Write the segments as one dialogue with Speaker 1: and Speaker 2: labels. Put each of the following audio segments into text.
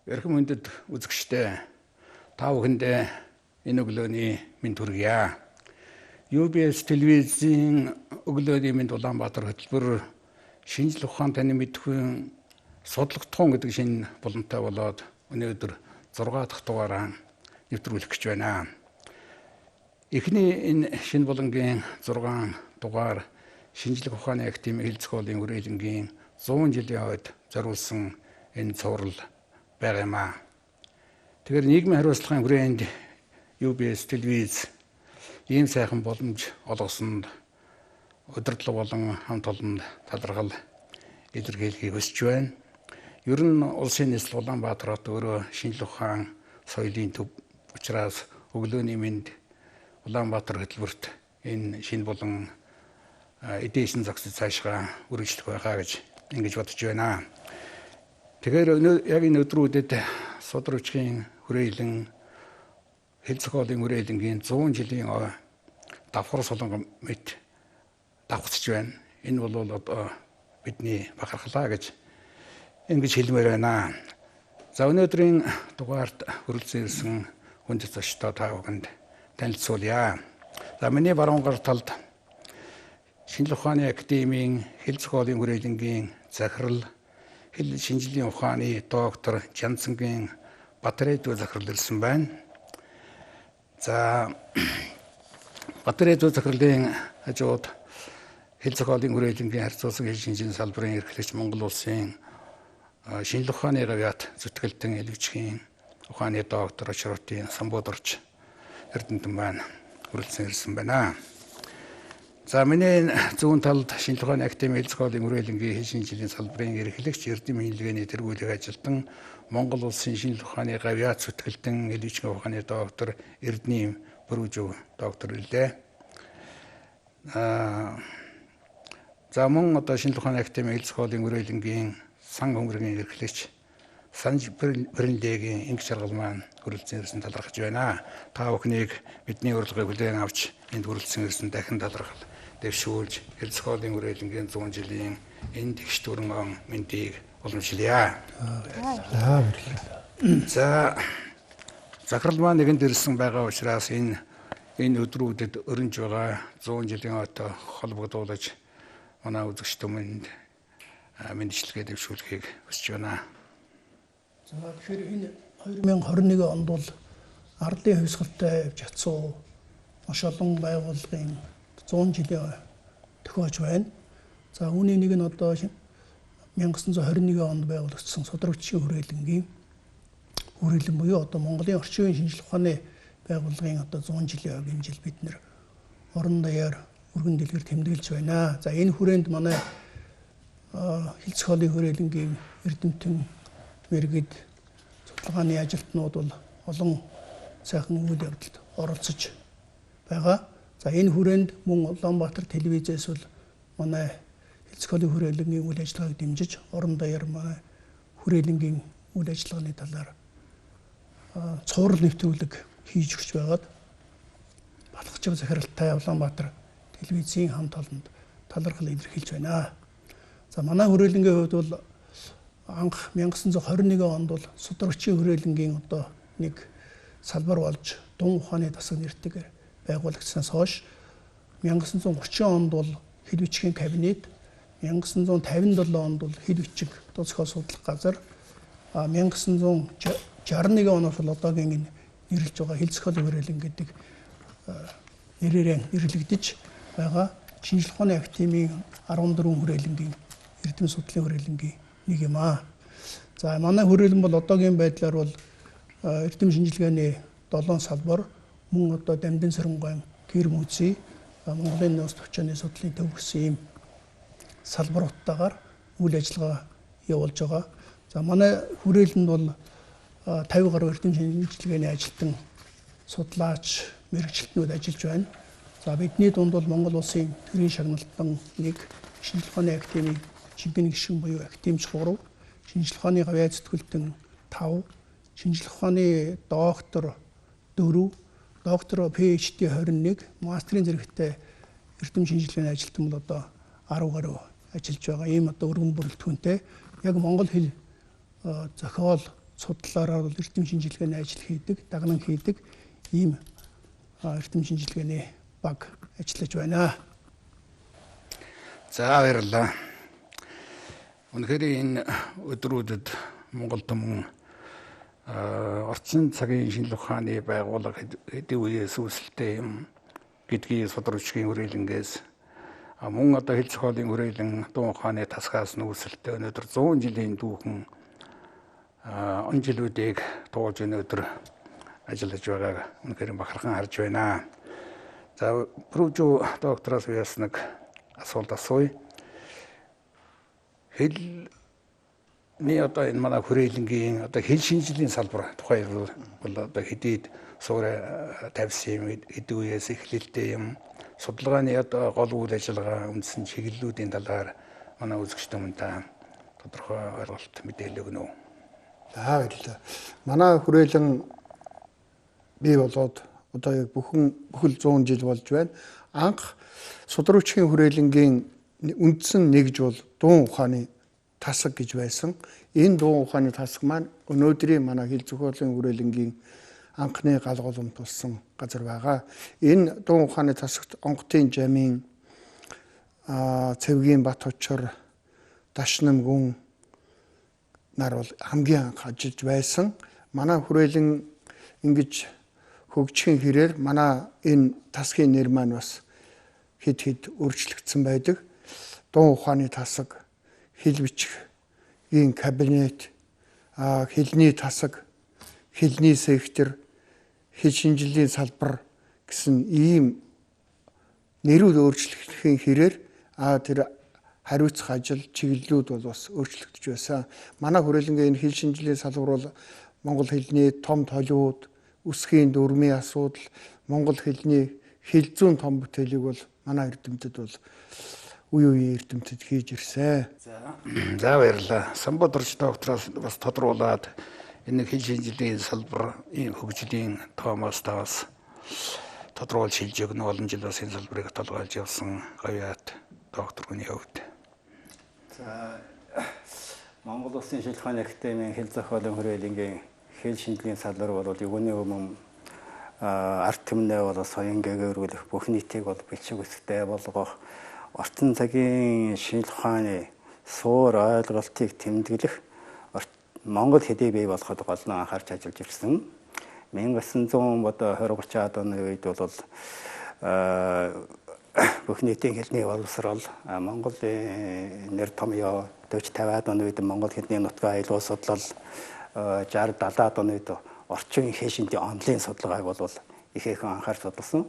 Speaker 1: Эрхэм хүндэт үзэгчдээ та бүхэндээ энэ өглөөний мэнд хүргье. UBS телевизийн өглөөний мэнд Улаанбаатар хөтөлбөр шинжлэх ухаан таны мэдхүйн судлагдсан гэдэг шинэ боломжтой болоод өнөөдөр 6 дахь дугаараа нэвтрүүлэх гэж байна. Эхний энэ шинэ болонгийн 6 дугаар шинжлэх ухааны академийн хэлцэх хоолын үрээлэнгийн 100 жилийн хойд зориулсан энэ цуврал байгаа юм аа. Тэгэхээр нийгмийн хариуцлагын хүрээнд UBS телевиз ийм сайхан боломж олгосонд удирдлага болон хамт олонд талархал илэрхийлэхийг хүсэж байна. Ер нь улсын нийслэл Улаанбаатар хот өөрөө шинжлэх ухаан соёлын төв учраас өглөөний мэнд Улаанбаатар хөтөлбөрт энэ шинэ болон эдээсэн зохицож цаашгаа үргэлжлэх байхаа гэж ингэж бодож байна. Тэгэхээр яг энэ өдрүүдэд Судрагчийн хүрээлэн хэлцэх хоолын хүрээлэнгийн 100 жилийн давхар солонгон мэт давхцж байна. Энэ бол одоо бидний бахархлаа гэж ингэж хэлмээр байна. За өнөөдрийн дугаарт хүрэлцэн ирсэн хүндэт зочдоо та бүхэнд танилцуулъя. За миний баруун гар талд Шинжлэх ухааны академийн хэлцэх хоолын хүрээлэнгийн захирал хэл шинжлэлийн ухааны доктор Жанцангийн Батрэдүү захирал ирсэн байна. За Батрэдүү захирлын хажууд хэлцэх хоолын хүрээлэнгийн харьцуулсан хэл шинжийн салбарын эрхлэгч Монгол улсын шинжлэх ухааны гавьяат зүтгэлтэн элэгчийн ухааны доктор Шарватын Самбуудорч Эрдэнтэн байна. Хүрэлцэн ирсэн байна. За миний зүүн талд Шинжлэх ухааны академийн хэлцэх хоолын хүрээлэнгийн хэл шинжлэлийн салбарын эрхлэгч эрдэм хэллэгээний тэргүүлэг ажилтан Монгол улсын шинжлэх ухааны гавьяат зүтгэлтэн элэгчийн ухааны доктор Эрдэнэм Бүрүүжөв доктор илээ. За мөн одоо Шинжлэх ухааны академийн хэлцэх хоолын хүрээлэнгийн сан хөмрөгийн эрхлэгч Санж Бринлэгийн инг шаргал маань хүрэлцэн ирсэн талархаж байна. Та бүхнийг бидний урилгыг хүлээн авч энд хүрэлцэн ирсэн дахин талархал дэвшүүлж хэлцэх хоолын хүрээлэнгийн 100 жилийн энэ тэгш түрэн мэндийг уламжлая. За захирал маань нэгэнд ирсэн байгаа учраас энэ өдрүүдэд өрнж байгаа 100 жилийн хойтой холбогдуулж манай үзэгч түмэнд мэндчилгээ дэвшүүлэхийг хүсэж байна.
Speaker 2: За тэгэхээр энэ 2021 онд бол ардын хувьсгалтай явж чадсан маш олон байгууллагын 100 жилийн төхөж байна. За үүний нэг нь одоо 1921 онд байгуулагдсан Судрагчийн хүрээлэн буюу одоо Монголын орчин үеийн шинжлэх ухааны байгууллагын одоо 100 жилийн энэ жил бид нэр орон даяар өргөн дэлгэр тэмдэглэж байна. За энэ хүрээнд манай хэлцэх хоолын хүрээлэнгийн эрдэмтэн мэргэд судалгааны ажилтнууд бол олон сайхан үйл явдалд оролцож байгаа. За энэ хүрээнд мөн Улаанбаатар телевизээс бол манай хэлцэх хоолын хүрээлэнгийн үйл ажиллагааг дэмжиж орон даяар манай хүрээлэнгийн үйл ажиллагааны талаар цуврал нэвтрүүлэг хийж өгч байгаад Балхачив захиралтай Улаанбаатар телевизийн хамт олонд талархал илэрхийлж байна. За манай хүрээлэнгийн хувьд бол анх 1921 онд бол Судрагчийн хүрээлэнгийн одоо нэг салбар болж Дун ухааны дасаг нэртэйгээр байгуулагдсанаас хойш 1930 онд бол хэл бичгийн кабинет, 1957 онд бол хэл бичиг дуу зохиол судлах газар, 1961 оноос бол одоогийн энэ нэрлэж байгаа хэлцэх хоолын хүрээлэн гэдэг нэрээр нэрлэгдэж байгаа Шинжлэх ухааны академийн 14 хүрээлэнгийн эрдэм судлалын хүрээлэнгийн нэг юм аа. За манай хүрээлэн бол одоогийн байдлаар бол эрдэм шинжилгээний 7 салбар мөн одоо Дамдын Соронгойн гэр мөций Монголын нөөц төвчөөний судлалын төв гэсэн ийм салбаруудтайгаар үйл ажиллагаа явуулж байгаа. За манай хүрээлэнд бол 50 гаруй эрдэм шинжилгээний ажилтан судлаач мэргэжилтнүүд ажиллаж байна. За бидний дунд бол Монгол улсын төрийн шагналтан 1, Шинжлэх ухааны академийн чигдэн гишүүн буюу академич 3, шинжлэх ухааны гавьяат зүтгэлтэн 5, шинжлэх ухааны доктор 4, доктор PhD 21, мастрын зэрэгтэй эрдэм шинжилгээний ажилтан бол одоо 10 гаруй ажиллаж байгаа. Ийм одоо өргөн бүрэлдэхүүнтэй яг Монгол хэл зохиол судлаараа бол эрдэм шинжилгээний ажил хийдэг, дагнан хийдэг ийм эрдэм шинжилгээний баг ажиллаж байна.
Speaker 1: За баярлалаа. Үнэхээр энэ өдрүүдэд Монгол түмэн орчин цагийн шинжилгээ ухааны байгууллага хэдий үеэс үүсэлтэй юм гэдгийг судрагчгийн хүрээлэнгээс мөн одоо хил зохиолын хүрээлэн дун ухааны тасгаас нүүсэлтэй өнөөдөр 100 жилийн дүүхэн он жилүүдийг туулж өнөөдөр ажиллаж байгааг үнэхээр бахархан харж байна. За Прүжүү доктороос яас нэг асуулт асууя. Хэлний одоо энэ манай хүрээлэнгийн одоо хэл шинжилгээний салбар тухай бол одоо хэдийд суурь тавьсан юм хэдий үеэс эхлэлтэй юм судалгааны одоо гол үйл ажиллагаа үндсэн чиглэлүүдийн талаар манай үзэгчд өмнө тодорхой ойлголт мэдээлэл өгнө үү?
Speaker 3: За баярлалаа. Манай хүрээлэн бий болоод одоо яг бүхэл 100 жил болж байна. Анх судрагчийн хүрээлэнгийн үндсэн нэгж бол дуун ухааны тасаг гэж байсан. Энэ дуун ухааны тасаг маань өнөөдрийн манай хил зохиолын хүрээлэнгийн анхны галгууламж болсон газар байгаа. Энэ дуун ухааны тасагт онготын жамын, цэвгийн бат учир, дашнам гүн нар бол хамгийн анх ажиллаж байсан. Манай хүрээлэн ингэж хөгжихийн хэрээр манай энэ тасгийн нэр маань бас хэд өөрчлөгдсөн байдаг. Дуун ухааны тасаг, хил бичихгийн кабинет, хэлний тасаг, хэлний сектор, хэл шинжилгээний салбар гэсэн ийм нэрүүд өөрчлөгдөхийн хэрээр тэр хариуцах ажил чиглэлүүд бол бас өөрчлөгдөж байсан. Манай хүрээлэнгийн энэ хэл шинжилгээний салбар бол монгол хэлний том толиуд, үсгийн дүрмийн асуудал, монгол хэлний хэл зүүн том бүтээлийг бол манай эрдэмтэд бол үеийн эрдэмтэд хийж ирсэн.
Speaker 1: За баярлалаа. Самбодорч доктороос бас тодруулаад энэ хэл шинжилгээний салбарын хөгжлийн тоомоос таваас тодруулж хэлж өгнө. Олон жил бас энэ салбарыг толгойлж явсан говьяат доктор хүний хувьд.
Speaker 4: За Монгол Улсын шинжилгээ ухааны академийн хэл зохиолын хүрээлэнгийн хэл шинжилгээний салбар бол юуны өмнө арт түмнээ бол соён гээгэрүүлэх бүх нийтийг бол бичиг үсгтэй болгох орчин цагийн шинжилгээ ухааны суур ойлголтыг тэмдэглэх Монгол хэлийг бий болгоход гол нь анхаарч ажиллаж ирсэн. 1920-30-аад оны үед бол бүх нийтийн хэлний боловсрол Монголын нэр томьёо 40-50-аад оны үед монгол хэлний нутгаа илүү судлал 60-70-аад оны үед орчин хэл шинжилгээний онлын судалгааг бол ихээхэн анхаарч судалсан.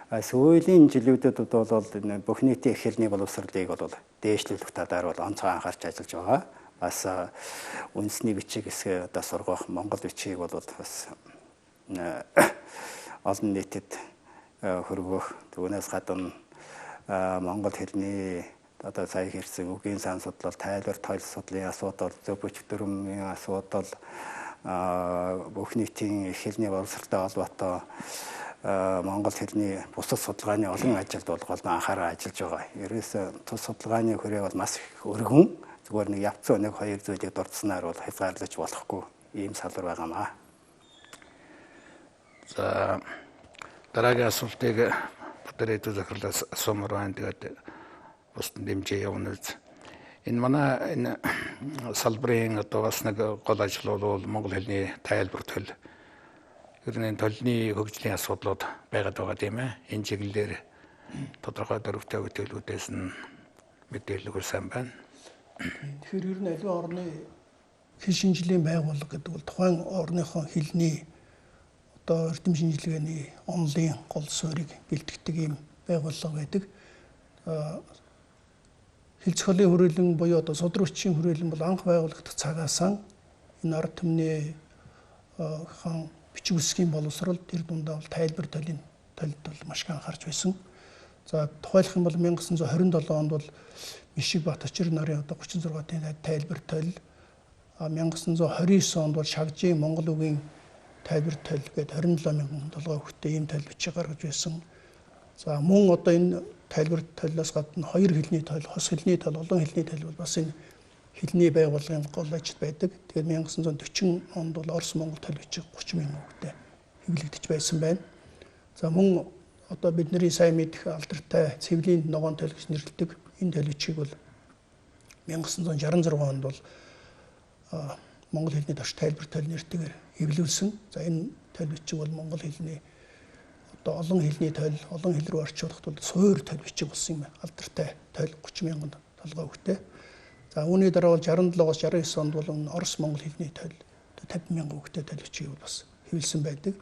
Speaker 4: Сүүлийн жилүүдэд бол бүх нийтийн хэлний боловсролыг бол дээшлүүлэх талаар бол онцгой анхаарч ажиллаж байгаа. Бас үндэсний бичиг хэсгээ одоо сургах монгол бичгийг бол бас олон нийтэд хөргөх түүнээс гадна монгол хэлний одоо сая хэрсэн үгийн сан судлал, тайлбар тойл судлалын асуудал, зөв бүч дүрмийн асуудал, бүх нийтийн хэлний боловсролтой холбоотой монгол хэлний бусад судалгааны олон ажилд бол гол нь анхаарал ажиллаж байгаа. Ерөөсөө тус судалгааны хүрээ бол маш их өргөн. Зүгээр нэг явцсан нэг хоёр зүйлийг дурдсанаар бол хязгаарлаж болохгүй ийм салбар байгаамаа.
Speaker 1: За дараагийн асуултыг Батэрэтүү захирлаас асуумаар байна. Тэгээд бусдын дэмжээ явуулна үз. Энэ манай энэ салбарын одоо бас нэг гол ажил бол монгол хэлний тайлбар төл. Ер нь толны хөгжлийн асуудлууд байгаад байгаа тийм ээ. Энэ чиглэлээр тодорхой дөрвтэй бүтээлүүдээс нь мэдээлэл өгсөн байна.
Speaker 2: Тэгэхээр ер нь аливаа орны хэл шинжилгээний байгууллага гэдэг бол тухайн орныхон хэлний одоо эрдэм шинжилгээний онлын гол суурийг бэлтгэдэг ийм байгууллага байдаг. Хэл зохиолын хүрээлэн буюу одоо судрагчийн хүрээлэн бол анх байгуулагдах цагаас энэ ард түмний хан бичиг үсгийн боловсрол тэр дундаа бол тайлбар толд бол маш их анхаарч байсан. За тухайлах юм бол 1927 онд бол Мишиг Бат Учир нарын одоо 36-ийн тайлбар тол 1929 онд бол Шагжийн Монгол үгийн тайлбар тол гээд 27,000 толгой хөлтэй ийм тол бичиг гаргаж байсан. За мөн одоо энэ тайлбар толоос гадна хоёр хэлний тол, хос хэлний тол, олон хэлний тол бол бас энэ хэлний байгууллагын гол ажил байдаг. Тэгээд 1940 онд бол Орос Монгол толь бичиг 30 мянган хүүхдэд хэвлэгдэж байсан байна. За мөн одоо бидний сайн мэдэх алдартай цэвлийн ногоон толь гэж нэрлэдэг энэ толь бичиг бол 1966 онд бол монгол хэлний турш тайлбар толь нэртэйгээр хэвлүүлсэн. За энэ толь бичиг бол монгол хэлний одоо олон хэлний толь, олон хэл рүү орчуулахад бол суур толь бичиг болсон юм байна. Алдартай толь 30 мянган толгой хүүхдэд. За үүний дараа бол 67-аас 69 онд бол Орос Монгол хэлний толь 50 мянган хүүхдэд толь бичиг бас хэвлсэн байдаг.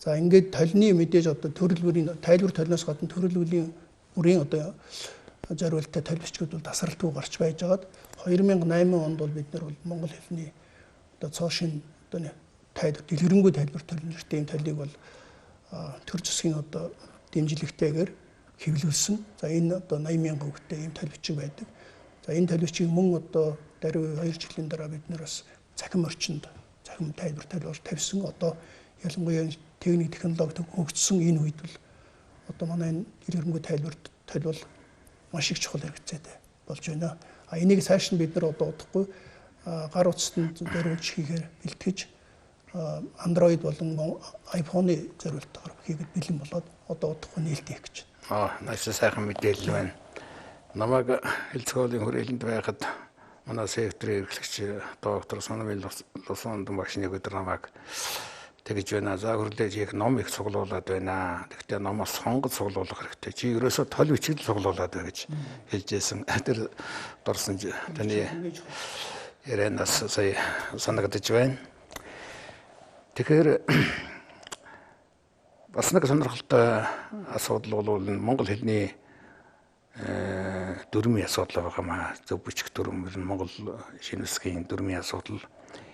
Speaker 2: За ингээд толны мэдээж одоо төрөл бүрийн тайлбар толноос гадна төрөл бүрийн одоо зориултаа толь бичгүүд бол тасралтгүй гарч байж байгаад 2008 онд бол бид нар бол монгол хэлний одоо цоошин одоо тайлбар дэлгэрэнгүй тайлбар толь нэртэй энэ толийг бол төр засгийн одоо дэмжлэгтэйгээр хэвлүүлсэн. За энэ одоо 80 мянган хүүхдэд ийм толь бичиг байдаг. За энэ толь бичиг мөн одоо даруй 2 жилийн дараа бид нар бас цахим орчинд цахим тайлбар толь бол тавьсан. Одоо ялангуяа техник технологи хөгжсөн энэ үед бол одоо манай энэ дэлгэрэнгүй тайлбар толь бол маш их чухал хэрэгцээтэй болж байна. Энийг цааш нь бид нар одоо удахгүй гар утсанд зориулж хийхээр бэлтгэж Android болон iPhone-ы зориултаар хийгээд бэлэн болоод одоо удахгүй нээлттэй гэж.
Speaker 1: Маш сайхан мэдээлэл байна. Намайг хэл зохиолын хүрээлэнд байхад манай секторын эрхлэгч доктор Сономил Лусондон багш нэг өдөр намайг тэгж байна. За хөрлөөж их ном их цуглуулад байна. Тэгтээ номоос сонгож цуглуулах хэрэгтэй. Чи ерөөсөө толь бичиг цуглуулад бай гэж хэлжсэн. Тэр дурсан таны ярианаас сая санагдаж байна. Тэгэхээр бас нэг сонирхолтой асуудал бол монгол хэлний дүрмийн асуудал байгаамаа. Зөв бичих дүрм Монгол шинэ үсгийн дүрмийн асуудал.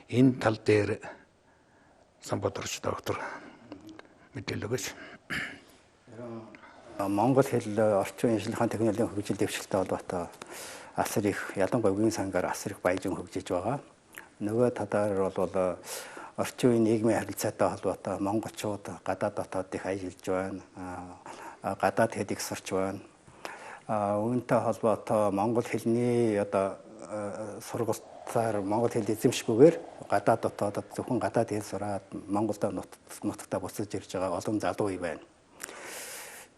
Speaker 1: Энэ тал дээр Самбаторч доктор мэдээлэл өгөөч.
Speaker 4: Монгол хэл орчин үеийн шинжилгээ технологийн хөгжил дэвшилтэй холбоотой асар их ялангуяа үгийн сангаар асар их баяжин хөгжиж байгаа. Нөгөө талаар бол орчин үеийн нийгмийн харилцаатай холбоотой монголчууд гадаад дотоод их ажиллаж байна. Гадаад хэлийг сурч байна. Үүнтэй холбоотой монгол хэлний одоо сургалтаар монгол хэл эзэмшгүйгээр гадаад дотоодод зөвхөн гадаад хэл сураад Монголд нутагтаа буцаж ирж байгаа олон залуу байна.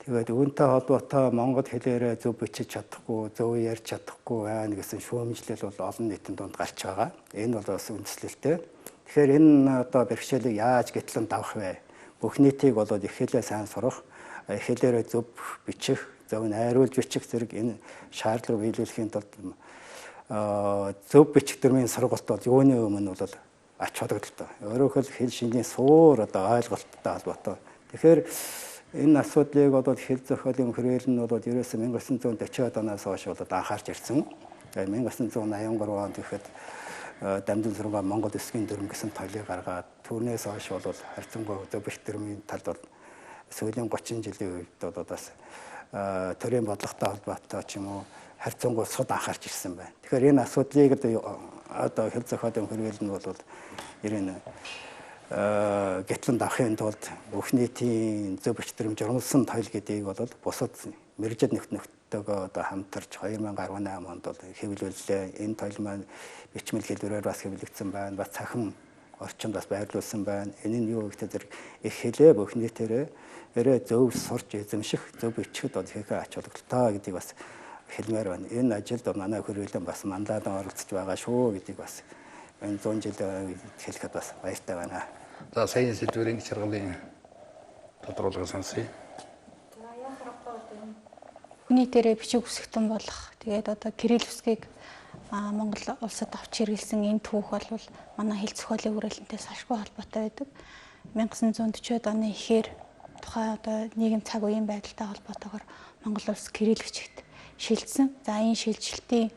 Speaker 4: Тэгээд үүнтэй холбоотой монгол хэлээр зөв бичиж чадахгүй, зөв ярьж чадахгүй байна гэсэн шүүмжлэл бол олон нийтийн дунд гарч байгаа. Энэ бол бас үндэслэлтэй. Тэгэхээр энэ одоо бэрхшээлийг яаж гэтлэн давах вэ? Бүх нийтийг болоод их хэлээ сайн сурах, их хэлээр зөв бичих, зөв найруулж бичих зэрэг энэ шаардлага биелүүлэхийн тулд зөв бичих дүрмийн сургалт бол юуны өмнө бол ач холбогдолтой. Өөрөөр хэлбэл хэл шинжийн суур одоо ойлголттой холбоотой. Тэгэхээр энэ асуудлыг бол хэл зохиолын хүрээлэн нь бол ерөөсөө 1940-од оноос хойш бол анхаарч ирсэн. Тэгээд 1983 онд ихэд дамжин сургаан Монгол эсгийн дүрм гэсэн тойлыг гаргаад түүнээс хойш бол харьцангуй зөв бих дүрмийн талд бол сүүлийн 30 жилийн үед бол бас төрийн бодлоготой холбоотой ч юм уу харьцангуй суд анхаарч ирсэн байна. Тэгэхээр энэ асуудлыг одоо хэл зохиолын хүрээлэн нь бол ерэн гэтлэн давахын тулд бүх нийтийн зөв бич дүрм журмалсан тойл гэдгийг бол бусад мэрэгжил нөхдөөгөө одоо хамтарч 2018 онд бол хэвлүүллээ. Энэ тойл маань бичмэл хэлбэрээр бас хэвлэгдсэн байна. Бас цахим орчинд бас байрлуулсан байна. Энэ нь юу гэхээр их хэлээ бүх нийтээрээ зөв сурч эзэмших, зөв бичихд бол их ач холбогдолтой гэдгийг бас хэлмээр байна. Энэ ажилд манай хүрээлэн бас мандатаар оролцож байгаа шүү гэдгийг бас энэ 100 жил хэлэхэд бас баяртай байна.
Speaker 1: За сайн сэдвэрийн чаргалын тодорхойлгоо сонсъё.
Speaker 5: Нийтээрээ бичиг үсгтэн болох. Тэгээд одоо кирилл үсгийг Монгол улсад авч хэрэгэлсэн энэ түүх бол манай хэл зохиолын хүрээлэнтэй салшгүй холбоотой байдаг. 1940-од оны эхээр тухайн одоо нийгэм цаг үеийн байдалтай холбоотойгоор Монгол улс кирилл бичигт шилжсэн. За энэ шилжилтийн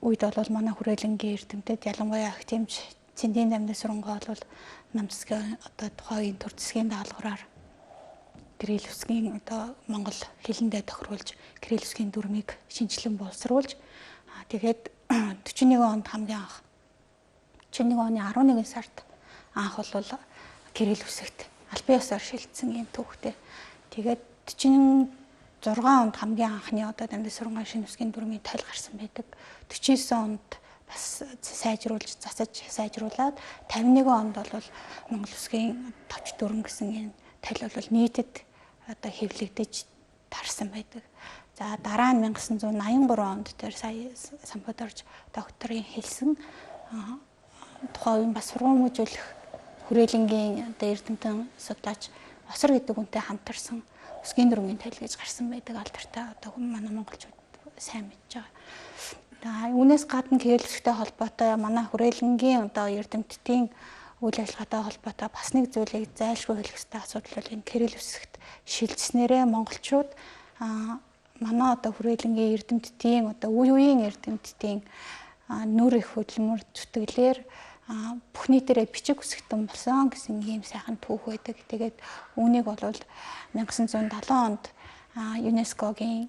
Speaker 5: үед бол манай хүрээлэнгийн эрдэмтэд ялангуяа академич Цэндийн дамны сурангаа бол намцгийн одоо тухайн төр засгийн даалгавраар кирилл үсгийн одоо монгол хэлэндээ тохируулж кирилл үсгийн дүрмийг шинжилэн боловсруулж тэгээд 41 онд хамгийн анх 41 оны 11 сард анх бол кирилл үсэгт албан ёсоор шилжсэн юм түүхтэй. Тэгээд 6 онд хамгийн анхны одоо Дамжин сургуулийн шинэ үсгийн дүрмийн тойл гарсан байдаг. 49 онд бас засаж сайжруулад 51 онд бол Монгол үсгийн товч дүрм гэсэн энэ тойл бол нийтэд одоо хэвлэгдэж тарсан байдаг. За дараа нь 1983 онд тэр сая самбод орж докторийн хэлсэн тухайн үеийн бас сургамжуулах хүрээлэнгийн одоо эрдэмтэн судлаач Осор гэдэг үнтэй хамтарсан үсгийн дүрмийн тойл гэж гарсан байдаг алдартай одоо манай монголчууд сайн мэдж байгаа. Үүнээс гадна кириллчтэй холбоотой манай хүрээлэнгийн одоо эрдэмтдийн үйл ажиллагаатай холбоотой бас нэг зүйлийг зайлшгүй хэлэх хэрэгтэй асуудал бол энэ кирилл үсэгт шилжснээрээ монголчууд манай одоо хүрээлэнгийн эрдэмтдийн одоо үе үеийн эрдэмтдийн нүр их хөдөлмөр зүтгэлээр бүх нийтээрээ бичиг үсгтэн болсон гэсэн ийм сайхан түүх байдаг. Тэгээд үүнийг бол 1970 онд ЮНЕСКОгийн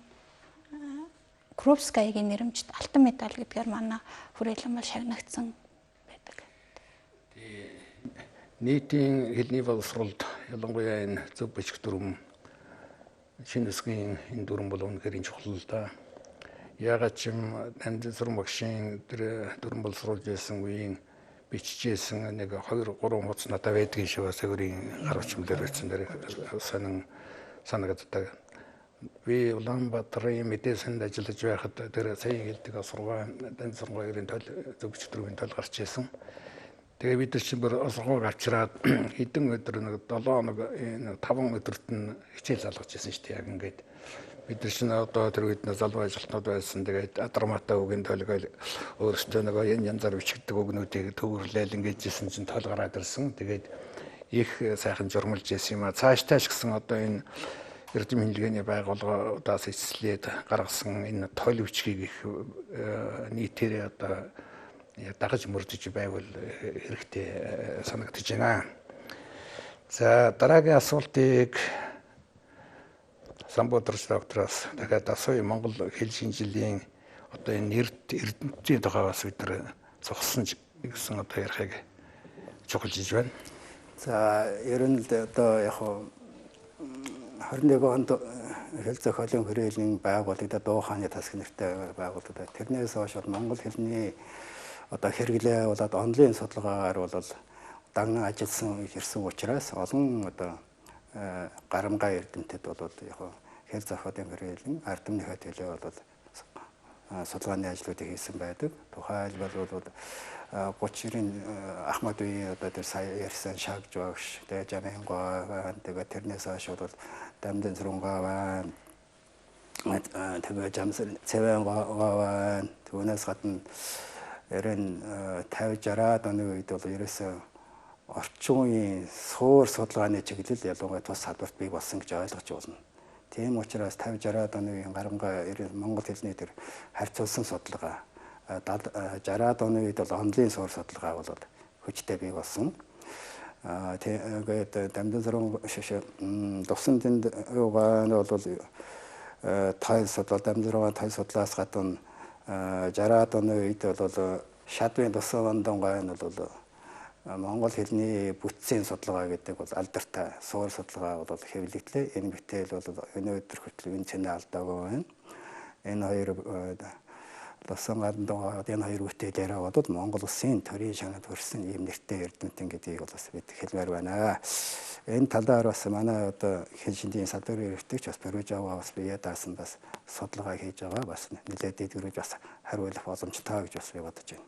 Speaker 5: Крупскаягийн нэрэмжит алтан медаль гэдгээр манай хүрээлэн бол шагнагдсан байдаг.
Speaker 1: Нийтийн хэлний боловсролд ялангуяа энэ зөв бичиг дүрм шинэ үсгийн энэ дүрм бол үнэхээр чухал л да. Яагаад ч юм Дамжин сургуулийн багшийн тэр дүрм боловсруулж байсан үеийн бичижсэн нэг 2-3 хуц надад байдгийн шиг бас өөрийн гар хүчмэлээр байсан дээр сонин санагддаг. Би Улаанбаатарын мэдээсэнд ажиллаж байхад тэр саяын хэлдэг сургууль Дамжин сургуулийн тойл зөв бичиг дүрмийн тойл гарч ирсэн. Тэгээ бид нар чинь бүр сургууль авчираад хэдэн өдөр нэг 5 өдөрт нь хичээл залгаж ирсэн шүү дээ. Яг ингээд бид нар чинь одоо тэр үед залуу ажилтнууд байсан. Тэгээд Адарматай үгийн тойлог өөрсдөө нэг янзаар бичигдэг үгнүүдийг төвөрлөөл ингэж ирсэн чинь тойл гараад ирсэн. Тэгээд их сайхан журмалж ирсэн юм а. Цааштай гэсэн одоо энэ эрдэм хэллэгээний байгууллагаас эцэслээд гаргасан энэ тойл бичгийг их нийтээрээ одоо дагаж мөрдөж байвал хэрэгтэй санагдаж байна. За дараагийн асуултыг Самбодорч доктороос дахиад асууя. Монгол хэл шинжилгээний одоо энэ эрдэмтдийн тухайгаас бид нар зогссон гэсэн одоо ярихыг чухалжиж байна.
Speaker 4: За ер нь л одоо яг 21 онд хэл зохиолын хүрээлэн байгуулагдаад Дуу хааны тасг нэртэй байгуулагдаад тэрнээс хойш монгол хэлний одоо хэрэглээ болоод онлайн судалгаагаар бол дагнан ажилласан ирсэн учраас олон одоо гарамгай эрдэмтэд бол яг хэл зохиолын хүрээлэн ард түмнийхээ төлөө бол судалгааны ажлуудыг хийсэн байдаг. Тухайлбал 30-ийн Ахмад үеийн одоо тэр сая ярьсан шагж багш, тэгээ Жамингоо, тэгээ тэрнээс хойш бол Дамжин сургуугаа тэгээ Жамсар Цэвэнгоо түүнээс гадна ерэн 50-60-аад оны үед бол ерөөсөө орчин үеийн суур судалгааны чиглэл ялангуяа тус салбарт бий болсон гэж ойлгож байна. Тийм учраас 50-60-аад оны үеийн гарамгай монгол хэлний тэр харьцуулсан судалгаа 60-аад оны үед бол онлайн суур судалгаа бол хүчтэй бий болсон. Тэгээд Дамжин сургуулийн дусан тэнд юугаан бол тойл судлал Дамжин сургуулийн тойл судлаас гадна 60-аад оны үед бол шадвын тусан ондонгойн бол монгол хэлний бүтцийн судалгаа гэдэг бол алдартай суур судалгаа бол хэвлэгдлээ. Энэ бүтээл бол өнөө өдөр хүртэл энэ цэнэ алдаагүй байна. Энэ хоёр тусан ондонгойн энэ хоёр бүтээлээрээ бол монгол улсын төрийн шанад хүрсэн ийм нэртэй эрдэмтэн гэдгийг бол бас бид хэлмээр байна. Энэ талаар бас манай одоо хэл шинжийн салбарын эрхтгч бас Борижава бас бие даасан бас судалгаа хийж байгаа. Бас нэлээд дэдгэрэж бас хариулах боломжтой гэж бас би бодож байна.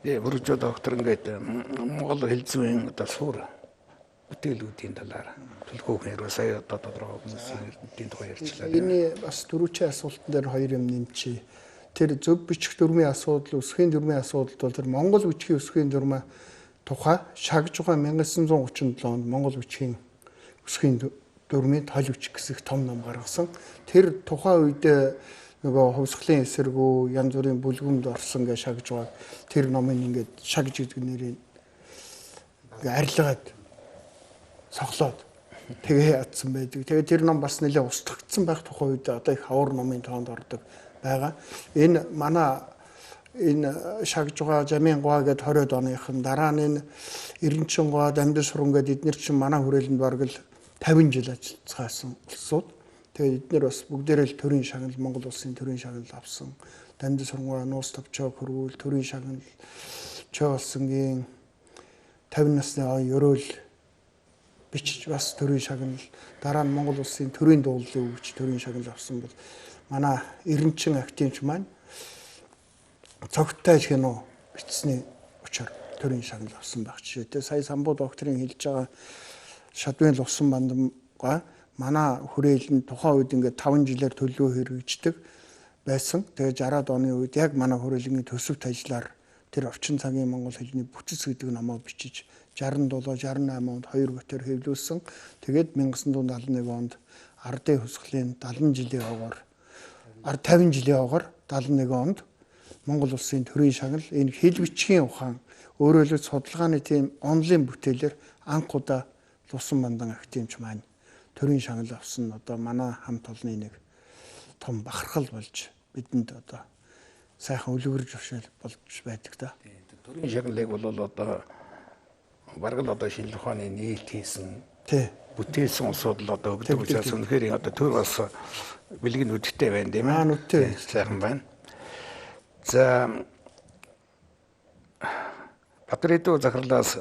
Speaker 1: Борижава доктор ингээд монгол хэл зүйн одоо суур бүтээлүүдийн талаар төлхөөхнөр сая одоо тодорхой хүмүүсийн эрдэмтдийн тухай ярьчлаа.
Speaker 3: Энэ бас дөрвөчийн асуултан дээр хоёр юм нэмчи. Тэр зөв бичих дүрмийн асуудал, үсгийн дүрмийн асуудал бол тэр монгол бичгийн үсгийн дүрмийн тухай шагж байгаа 1937 онд монгол бичгийн үсгийн дүрмийн тойл бичих гэсэн том ном гаргасан. Тэр тухайн үед нөгөө хувьсгалын эсэргүү янз бүрийн бүлгэмд орсон гэж шагж байгаа. Тэр номын ингээд шагж гэдэг нэрийг арилгаад соглоод тэгээ ядсан байдаг. Тэгээ тэр ном бас нэлээд устгагдсан байх тухай үед одоо их авар номын тоонд ордог байгаа. Энэ манай энэ шагж байгаа Жамингоо гэдэг 20-од оныхан дараа нь энэ Эренчингоо Дамжин сургууль гэдэг эдгээр чинь манай хүрээлэнд бараг л 50 жил ажиллацгаасан улсууд. Тэгээд эдгээр бас бүгдээрээ л төрийн шагнал, Монгол улсын төрийн шагнал авсан. Дамжин сургуулийн нуус товчоо хөрвүүл төрийн шагнал Чоолсонгийн 50 насны ерөөл бичиж бас төрийн шагнал, дараа нь Монгол улсын төрийн дуулалын өвч төрийн шагнал авсан бол манай Эренчин активч маань цогтой кино бичсэний учраар төрийн шагнал авсан байх жишээтэй. Сая Самбуу докторийн хэлж байгаа Шадвын Лувсан Бандамга манай хүрээлэн тухайн үед ингээд 5 жилээр төлөө хэрэгждэг байсан. Тэгээ 60-аад оны үед яг манай хүрээлэнгийн төсөвт ажиллаар тэр орчин цагийн монгол хэлний бүтэц гэдэг номоо бичиж 67 68 онд 2 готоор хэвлүүлсэн. Тэгээд 1971 онд ардын хөсгөлийн 70 жилийн овоор 50 жилийн овоор 71 онд Монгол улсын төрийн шагнал энэ хэл бичгийн ухаан өөрөөр хэлбэл судалгааны тийм онлын бүтээлээр анх удаа Лувсан Бандан активч маань төрийн шагнал авсан. Одоо манай хамт олонны нэг том бахархал болж бидэнд одоо сайхан үлгэр жишээл болж байдаг да.
Speaker 1: Төрийн шагналыг бол одоо бараг л одоо шинжлэх ухааны нийт хийсэн бүтээлсэн улсууд л одоо өгдөг учраас үнэхээр одоо төр бас бэлэг нүдтэй байна тийм ээ.
Speaker 3: Нүдтэй
Speaker 1: сайхан байна. За Батрэдүү захирлаас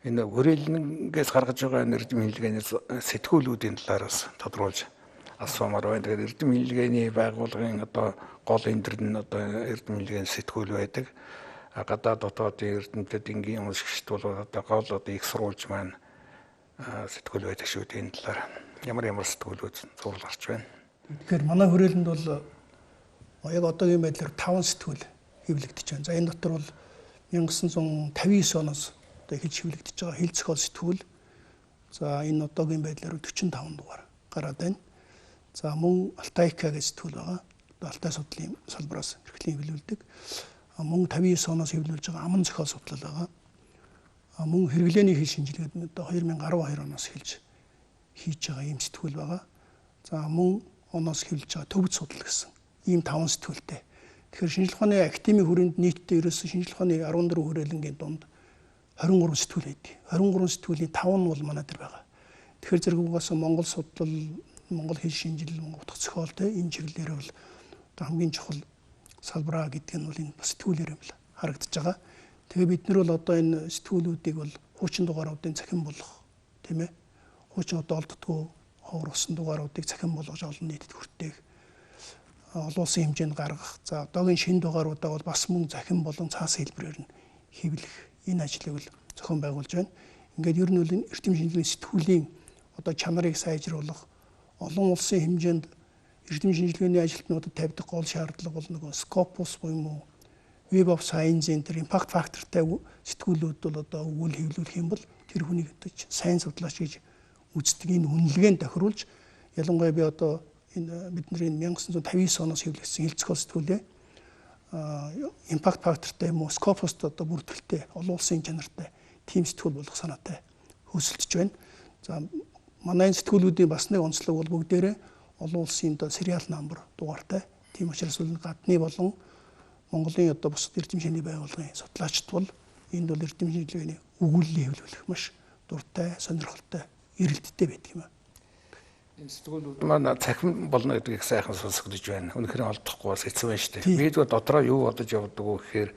Speaker 1: энэ хүрээлэнгээс гаргаж байгаа эрдэм хэллэгээний сэтгүүлүүдийн талаараас тодруулж асуумаар байна. Тэгэхээр эрдэм хэллэгээний байгууллагын одоо гол эндэр нь одоо эрдэм хэллэгээний сэтгүүл байдаг. Гадаад дотоодын эрдэмтэд энгийн уншигчд бол одоо гол одоо их сурвалж маань сэтгүүл байдаг шүү дээ. Энэ талаар ямар сэтгүүлүүд зурлагч байна.
Speaker 2: Тэгэхээр манай хүрээлэнд бол яг одоогийн байдлаар 5 сэтгүүл хэвлэгдэж байна. За энэ дотор бол 1959 оноос одоо эхэлж хэвлэгдэж байгаа хэл зохиол сэтгүүл. За энэ одоогийн байдлаар 45 дугаар гараад байна. За мөн Алтайка гэх сэтгүүл байгаа. Алтай судлалын салбараас эрхлэн хэвлүүлдэг. Мөн 59 оноос хэвлүүлж байгаа аман зохиол судлал байгаа. Мөн хэрэглээний хэл шинжилгээд одоо 2012 оноос эхэлж хийж байгаа ийм сэтгүүл байгаа. За мөн оноос хэвлэж байгаа төвд судлал гэсэн ийм 5 сэтгүүлтэй. Тэгэхээр шинжлэх ухааны академийн хүрээнд нийтдээ ерөөсөн шинжлэх ухааны 14 хүрээлэнгийн дунд 23 сэтгүүл байдаг. 23 сэтгүүлийн 5 нь бол манай дээр байгаа. Тэгэхээр зэрэг угаасаа Монгол судлал, Монгол хэл шинжилэл, утга зохиол энэ чиглэлээр бол одоо хамгийн чухал салбараа гэдэг нь бол энэ сэтгүүлээр юм л харагдаж байгаа. Тэгээ бид нар бол одоо энэ сэтгүүлүүдийг бол хуучин дугааруудын цахим болгох тийм ээ. Хуучин одоо олддгүй ховор усан дугааруудыг цахим болгож олон нийтэд хүртээх, олон улсын хэмжээнд гаргах. За одоогийн шинэ дугааруудаа бол бас мөн захин болон цаасан хэлбэрээр нь хэвлэх энэ ажлыг л зохион байгуулж байна. Ингээд ер нь бол энэ эрдэм шинжилгээний сэтгүүлийн одоо чанарыг сайжруулах, олон улсын хэмжээнд эрдэм шинжилгээний ажилтнуудад тавьдаг гол шаардлага бол нөгөө Scopus буюу Web of Science Center impact factorтай сэтгүүлүүд бол одоо өгүүл хэвлүүлэх юм бол тэр хүнийг одоо сайн судлаач гэж үздэг энэ үнэлгээнд тохируулж ялангуяа би одоо энэ бидний 1959 оноос хэвлэгдсэн хэл зохиол сэтгүүлээ impact factorтай юм уу Scopus одоо бүрдгэлтэй олон улсын чанартай team сэтгүүл болох санаатай хөсөлдөж байна. За манай сэтгүүлүүдийн бас нэг онцлог бол бүгдээрээ олон улсын одоо serial number дугаартай. Тийм учраас гадны болон Монголын одоо бусад эрдэм шинжилгээний байгууллагын судлаачд бол энд бол эрдэм шинжилгээний өгүүллийг хэвлүүлэх маш дуртай, сонирхолтой, эрэлттэй байдаг юм аа.
Speaker 1: Энэ сэтгүүлүүд маань цахим болно гэдгийг сайхан сонсогдож байна. Үнэхээр олдохгүй бас хэцүү байна шүү дээ. Бид дотроо юу бодож явдаг вэ гэхээр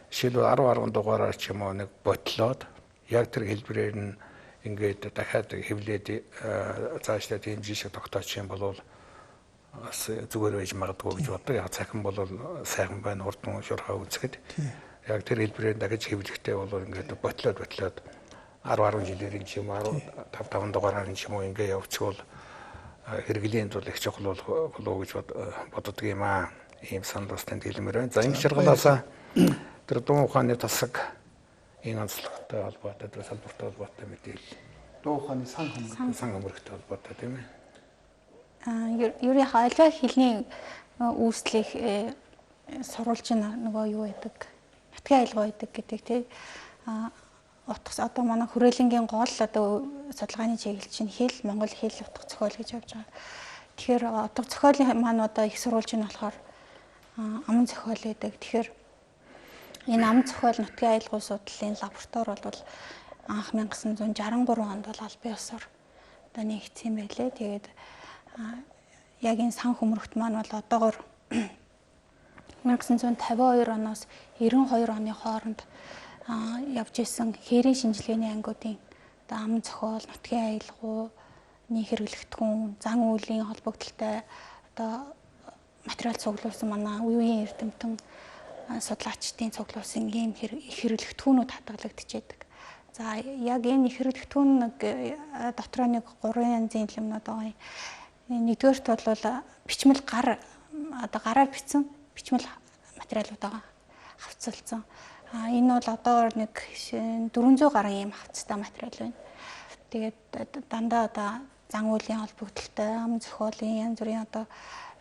Speaker 1: жишээлбэл 10 дугаараар ч юм уу нэг ботлоод яг тэр хэлбэрээр нь ингээд дахиад хэвлээд цаашдаа тийм жишээ тогтоочих юм бол бас зүгээр байж магадгүй гэж боддог. Яг цахим бол сайхан байна, урд нь шуурхаа үзэхэд. Яг тэр хэлбэрээр дахиж хэвлэхтэй бол ингээд ботлоод 10 жилээр юм ч юм уу 5 дугаараар юм ч юм уу ингээд явчихвал хэрэглээнд бол их чухал болов гэж боддог юм аа. Ийм санал бас танд хэлмээр байна. За энэ шаргалаасаа тэр дуу ухааны тасаг энэ онцлогтой холбоотой, тэр салбартай холбоотой мэдээлэл.
Speaker 3: Дуу ухааны сан
Speaker 1: хөмөрөгтэй холбоотой тийм ээ.
Speaker 5: Ер нь альва хэлний үүслийг сурвалж нөгөө юу байдаг? Нутгийн айлгаа байдаг гэдэг тийм. Утга одоо манай хүрээлэнгийн гол одоо судалгааны чиглэл чинь хэл, монгол хэл утга зохиол гэж явж байгаа. Тэгэхээр утга зохиолын маань одоо их сурвалж нь болохоор аман зохиол байдаг. Тэгэхээр энэ аман зохиол нутгийн айлгын судлалын лаборатори бол анх 1963 онд бол аль бие усаар одоо нэгдсэн байлээ. Тэгээд яг энэ сан хөмрөгт маань бол одоогоор 1952 оноос 92 оны хооронд явж исэн хээрийн шинжилгээний ангиудын одоо ам зохиол, нутгийн аялгау, нийт хэрэглэгдэхүүн, зан үйлийн холбогдлолтой одоо материал цуглуулсан манай үеийн эрдэмтэн судлаачдын цуглуулсан ийм хэрэглэгдэхүүнүүд хадгалагдчихэдэг. За яг энэ хэрэглэгдэхүүн нэг дотроо нэг 3 янзын илэмнүүд байгаа. Нэгдүгээрт бол бичмэл гараар бичсэн бичмэл материалууд байгаа хавцалцсан. Энэ бол одоогоор нэг 400 гаруй ийм хавцтай материал байна. Тэгээд дандаа одоо зан үйлийн холбогдлолтой ам зохиолын янз бүрийн одоо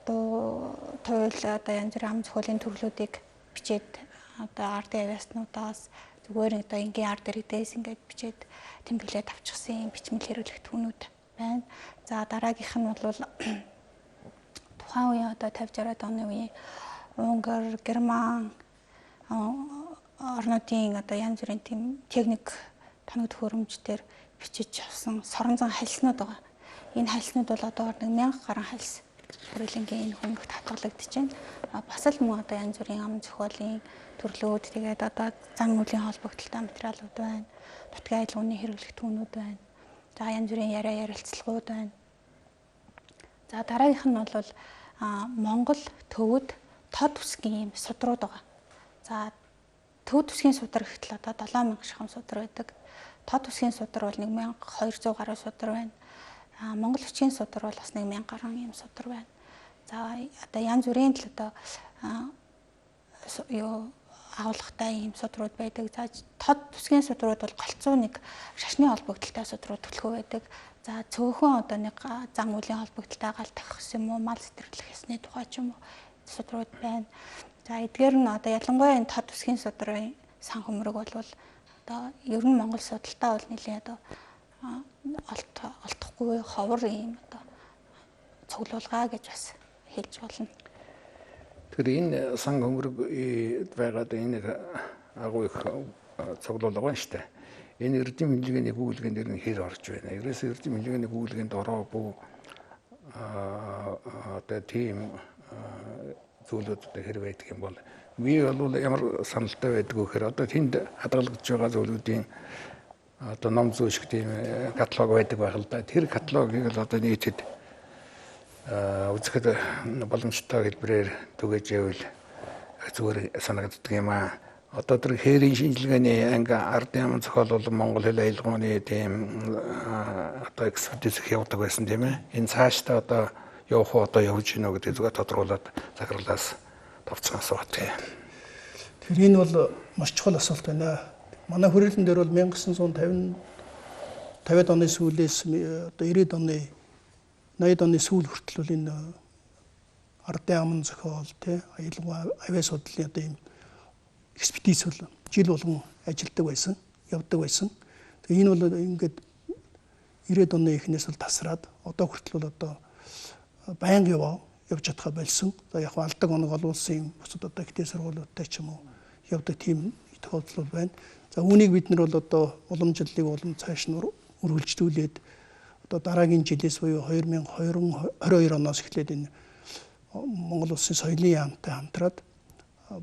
Speaker 5: туйл одоо янз бүрийн ам зохиолын төрлүүдийг бичээд одоо ард авиаснуудаас зүгээр одоо ингийн ард иргэдээс ингээд бичээд тэмдэглээд авчихсан юм бичмэл хэрэглэгдэхүүнүүд байна. За дараагийнх нь бол тухайн үеийн одоо 50-60-аад оны үеийн Унгар, Герман орнуудын одоо янз бүрийн тийм техник тоног төхөөрөмжтөр бичиж авсан сорон зан хальснууд байгаа. Энэ хальснууд бол одоо 1000 гаруй хальс хүрээлэнгийн энэ хөмрөгт хадгалагдаж байна. Бас л мөн одоо янз бүрийн ам зохиолын төрлүүд тэгээд одоо зан үйлийн холбогдлолтой материалууд байна. Нутгийн аялгауны хэрэглэгдэхүүнүүд байна. За янз бүрийн ярилцлагууд байна. За дараагийнх нь бол Монгол төвөд тод үсгийн судрууд байгаа. За төвд үсгийн судар гэхтэл одоо 7000 шахам судар байдаг. Тод үсгийн судар бол 1200 гаруй судар байна. Монгол хүчийн судар бол бас 1000 гаруй юм судар байна. За одоо янз бүрийн л одоо агуулгатай ийм судрууд байдаг. За тод үсгийн судрууд бол голцоо нэг шашны холбогдлолтой судрууд төлхөө байдаг. За цөөхөн одоо нэг зан үйлийн холбогдлолтой гал тахих юм уу, мал сэтгэрлэх ёсны тухай ч юм уу судрууд байна. За эдгээр нь одоо ялангуяа энэ тод үсгийн судрын сан хөмрөг бол одоо ер нь Монгол судалтаа бол нэлээд одоо олдохгүй ховор юм одоо цуглуулгаа гэж бас хэлж болно.
Speaker 1: Тэгэхээр энэ сан хөмрөг байгаад энэ агуу их цуглуулга байна шүү дээ. Энэ эрдэм хэмжээний гүйлгээн дээр нь хэр орж байна. Ерөөсөө эрдэм хэмжээний гүйлгээнд ороогүй одоо тийм зүйлүүд хэрэг байдаг юм бол би бол ямар саналтай байдаг вэ гэхээр одоо тэнд хадгалагдж байгаа зүйлүүдийн одоо ном зөөшг тийм каталог байдаг байх л да. Тэр каталогийг л одоо нийтэд үзэхэд боломжтой хэлбэрээр түгээж явал зүгээр санагддаг юм аа. Одоо тэр хээрийн шинжилгээний анги ардын ам зохиол бол Монгол хэл аялгауны тийм одоо экспедиц явуулдаг байсан тийм ээ. Энэ цаашдаа одоо явах уу одоо явж гинөө гэдэг зүгээр тодруулаад захирлаас товцсон асуулт.
Speaker 2: Тэгэхээр энэ бол маш чухал асуулт байна. Манай хүрээлэн дээр бол 1950-ад оны сүүлээс одоо 90-ад оны 80-ад оны сүүл хүртэл бол энэ ардын амын зохиол тий аялал авиа судлалын одоо ийм экспедиц бол жил болгон ажилладаг байсан, явдаг байсан. Тэгээ энэ бол ингээд 90-ад оны эхнээс бол тасраад одоо хүртэл бол одоо байнга явж чадхаа болсон. За яг алдаг оног олон улсын бусад одоо ихтэй сургуулиудтай ч юм уу явдаг тийм тохиолдол байна. За үүнийг бид нар бол одоо уламжлалыг болон цааш нь үргэлжлүүлээд одоо дараагийн жилээс буюу 2022 оноос эхлээд энэ Монгол улсын соёлын яамтай хамтраад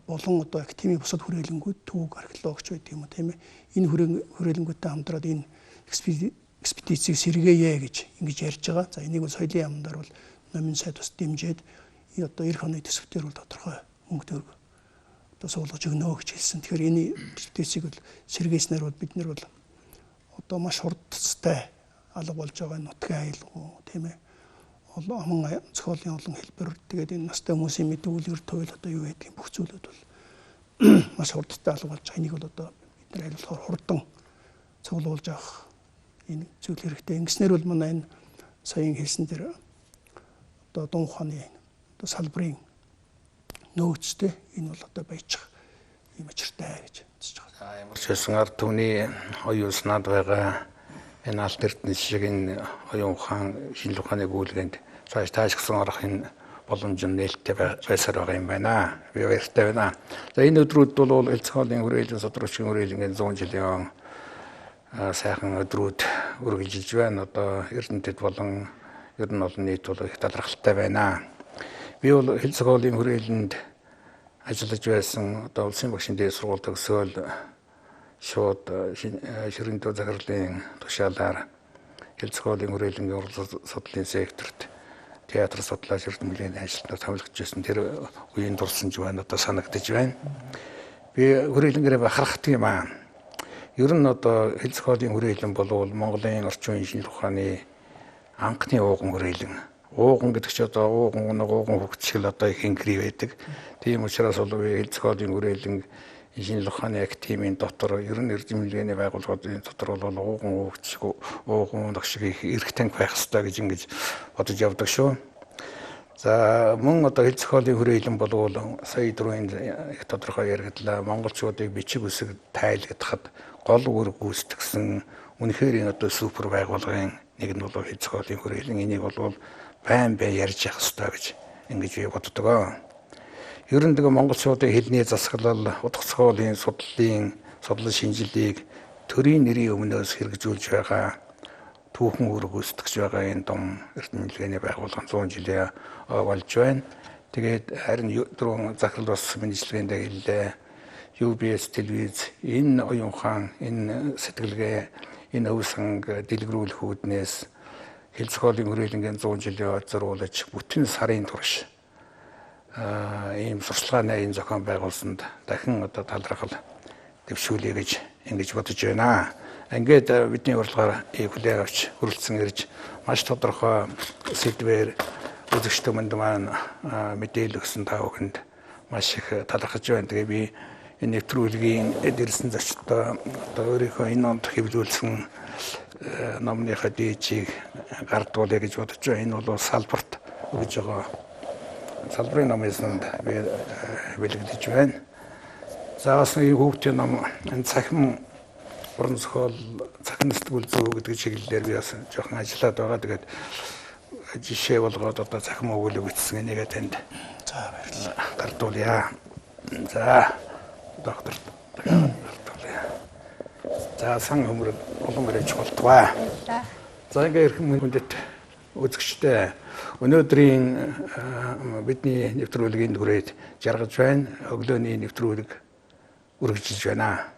Speaker 2: болон одоо академийн бусад хүрээлэнгүүд түүх археологч байдаг юм тийм ээ. Энэ хүрээлэнгүүдтэй хамтраад энэ экспедицийг сэргээе гэж ингэж ярьж байгаа. За энийг бол соёлын яамдаар бол номын сайд бас дэмжиж одоо эх оны төсөвтөр бол тодорхой мөнгө төгрөг одоо суулгаж өгнө гэж хэлсэн. Тэгэхээр энэ экспедицийг бол сэргээснээр бол бид нар бол одоо маш хурдтай алга болж байгаа нутгийн аялал тийм ээ. Аман зохиолын олон хэлбэр тэгээд энэ настай хүмүүсийн мэдүүлгэр туйл одоо юу гэдэг бүх зүйлүүд бол маш хурдтай алга болж байгаа. Энийг бол одоо бид нар айлуулахаар хурдан цуглуулж авах энэ зүйл хэрэгтэй. Ингэснээр бол манай энэ саяын хэлсэн дээр одоо Дун ухааны одоо салбарын нөөцтэй энэ бол одоо байж байгаа юм очиртай гэж үзэж байгаа.
Speaker 1: Ямар ч хэлсэн ард түмний оюун санаанд байгаа энэ алт эрдэнэ шиг энэ оюун ухаан шинжлэх ухааны гүйлгээнд цааш таашгсан орох энэ боломж нь нээлттэй байсаар байгаа юм байна. Би баяртай байна. За энэ өдрүүд бол Элцгоолийн хүрээлэн судрагчийн хүрээлэнгийн 100 жилийн сайхан өдрүүд үргэлжилж байна. Одоо Эрдэнэтэд болон ер нь бол нийт бол их талархалтай байна. Би бол хэл зохиолын хүрээлэнд ажиллаж байсан одоо улсын багшийн дээд сургууль төгсөөл шууд ширэн дөө захирлын тушаалаар хэл зохиолын хүрээлэнгийн урлаг судлалын секторт театр судлаач эрдэмтний ажилтнаар томилгож байсан. Тэр үеийн дурсамж байна одоо санагдаж байна. Би хүрээлэнгээрээ бахархдаг юм аа. Ер нь одоо хэл зохиолын хүрээлэн болвол Монголын орчин үеийн шинжлэх ухааны анхны ууган хүрээлэн. Ууган гэдэг чинь одоо ууган хөгжил одоо их инкри байдаг. Тийм учраас бол хэл зохиолын хүрээлэн шинжлэх ухааны академийн дотор ер нь эрдэмтний байгууллагын дотор бол ууган хөгжих ууган шиг их эрх танхи байх хэрэгтэй гэж ингэж бодож явдаг шүү. За мөн одоо хэл зохиолын хүрээлэн болвол сая дөрвөн их тодорхой яригдлаа монголчуудыг бичиг үсэг тайлгдахад гол үр гүйцэтгсэн үнэхээр энэ одоо супер байгууллагын нэг нь бол хэл зохиолын хүрээлэн, энийг бол байн ярьж явах хэрэгтэй гэж ингэж би боддог. Ер нь тэгээ монголчуудын хэлний засаглал, утга зохиолын судлал шинжилгээг төрийн нэрийн өмнөөс хэрэгжүүлж байгаа түүхэн үр гүйцэтгэж байгаа энэ том эрдэмтний байгууллага 100 жилийн болж байна. Тэгээд харин дөрвөн захирал бас мэдчилгээндээ хэллээ. UBS телевиз энэ оюун ухаан, энэ сэтгэлгээ, энэ өв санг дэлгэрүүлэх үүднээс хэл зохиолын хүрээлэнгийн 100 жилийн зориулж бүтэн сарын турш ийм сурчлагын энэ зохион байгуулсанд дахин одоо талархал дэвшүүлье гэж ингэж бодож байна. Ингээд бидний урилгаар хүлээн авч хүрэлцэн ирж маш тодорхой сэдвээр үзэгч түмэнд маань мэдээлэл өгсөн та бүхэнд маш их талархаж байна. Тэгээ би энэ нэвтрүүлгийн эдэрсэн зочдтой одоо өөрийнхөө энэ онд хэвлүүлсэн номныхаа дээжийг гардуулъя гэж бодож байна. Энэ бол салбарт өгж байгаа салбарын номын би бэлэгдэж байна. За бас нэг хүүхдийн ном энэ цахим уран зохиол, цахим сэтгүүл зүй гэдэг чиглэлээр би бас жоохон ажиллаад байгаа. Тэгээд жишээ болгоод одоо цахим өгүүлэг бичсэн энийг танд гардуулъя. За доктор гардуулъя. За сан хөмөр олон мөрөж болтугай. За ингээ эрхэм хүндэт үзэгчтэй өнөөдрийн бидний нэвтрүүлгийн дүрээд жаргаж байна. Өглөөний нэвтрүүлэг үргэлжилж байна.